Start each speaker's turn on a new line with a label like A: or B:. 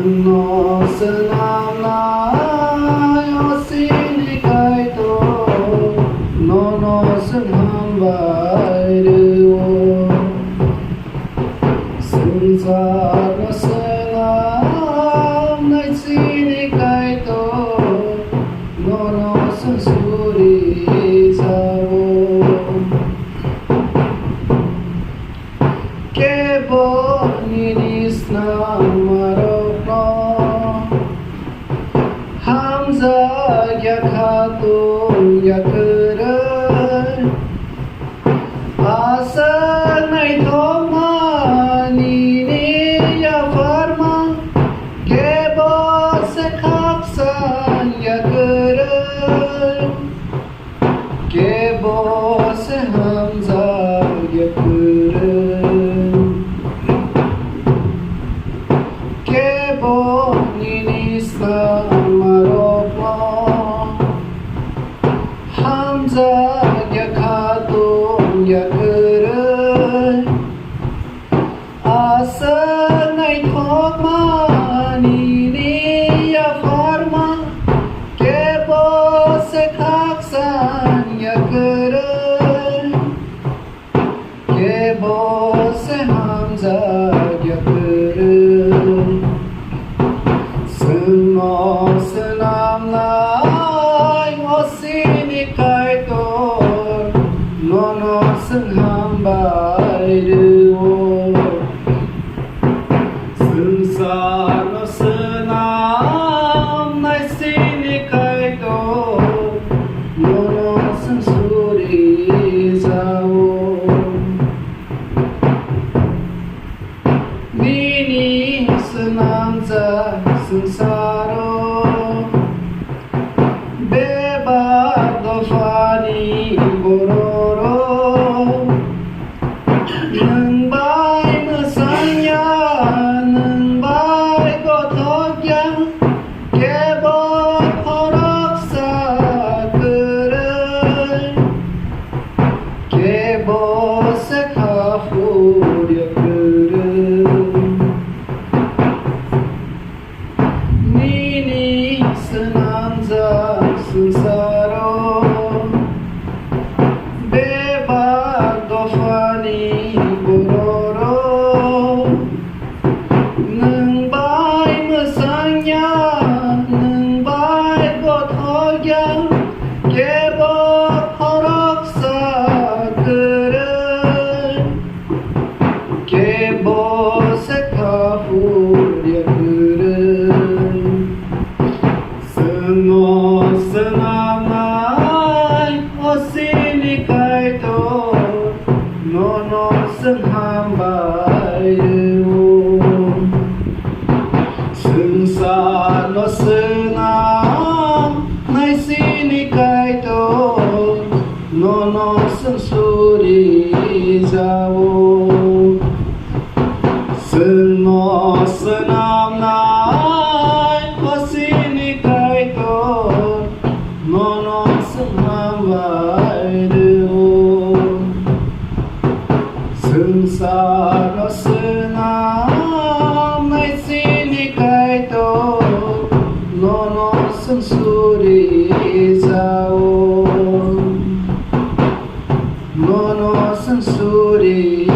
A: Nó sẽ làm lại ở xin đi cái tổ nó sẽ ham bài điều xin ra nó sẽ làm lại xin đi cái tổ nó sẽ suri sao ke boni nisna marokno hamza yakhatu yakre asa nai thoma ni ya farma ke bo se khapsan yakre ke bo se hamza yakre Nisna marokno hamza yakhatu yakre asa nai thoma ni ya farma ke bo se khaksan yakre ke bo se hamza yakre Nó sẽ làm lại ngó xin đi cái tổ nó sẽ ham bài điều xin xa nó sẽ làm lại xin đi cái tổ nó sẽ su đi sao Nini sẽ làm ra Sansaro beba dofani bororo nang bai masanya nang bai gotogya kebo horak sakre kebo sekafur yakre Sansaro beba dofani bororo nang bai masanya nang bai gotogya kebo horak sakre kebo sekafur yakre Nó sẽ làm lại ở xin đi cái tổ nó sẽ ham bài điều xin xa nó sẽ làm nay xin đi cái tổ nó sẽ su đi sao xin nó sẽ làm lại ở xin đi cái tổ nó sẽ làm bài điều xin xa nó sẽ làm nay xin đi cái tổ nó sẽ su đi sao nó sẽ su đi